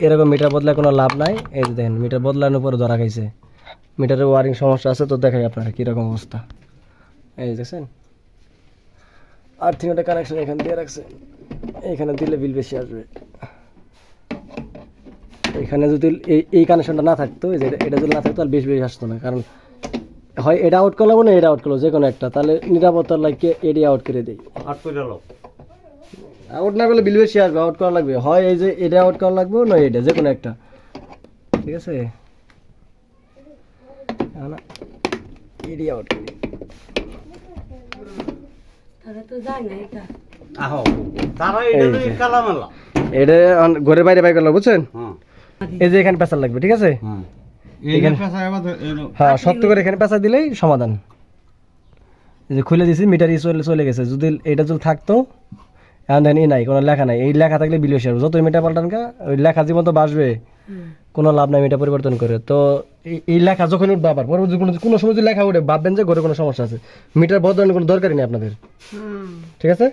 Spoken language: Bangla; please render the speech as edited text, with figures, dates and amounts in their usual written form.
এরকম মিটার বদলায় কোনো লাভ নাই। এই যে দেখেন মিটার বদলানোর পরে ধরা খাইছে, মিটারের ওয়ারিং সমস্যা আছে। তো দেখাই আপনারা কীরকম অবস্থা। এই দেখছেন আর্থিং একটা কানেকশন এখানে দিয়ে রাখছে, এখানে দিলে বিল বেশি আসবে। এখানে যদি এই কানেকশনটা না থাকতো, এই যে এটা যদি না থাকতো তাহলে বেশি বেশি আসতো না। কারণ হয় এটা আউট করলাম না এটা আউট করলো, যে কোনো একটা, তাহলে নিরাপত্তার লাগে এডি আউট করে দিই। আউট না করলে বিল বেশি আসবে, আউট করা লাগবে। হয় এই যে এটা আউট করা লাগবে, না এটা, যে কোনো একটা। ঠিক আছে, এডি আউট করি। এটা ঘরের বাইরে বাই করলো, বুঝছেন? এই যে এখানে পেঁচা লাগবে, ঠিক আছে? হ্যাঁ, শক্ত করে এখানে পেঁচা দিলেই সমাধান। এই যে খুলে দিছি, মিটার চলে গেছে। যদি এটা যদি থাকতো, এখন দেখেন নাই, কোনো লেখা নাই। এই লেখা থাকলে বিল বেশি আসবে। যত মিটার পাল্টান কা, ওই লেখা জীবন তো বাসবে, কোনো লাভ নাই মিটার পরিবর্তন করে। তো এই লেখা যখন উঠবে, আবার পরবর্তী কোনো সময় যদি লেখা উঠে, ভাববেন যে ঘরে কোনো সমস্যা আছে। মিটার বদলানোর কোনো দরকারই নেই আপনাদের, ঠিক আছে?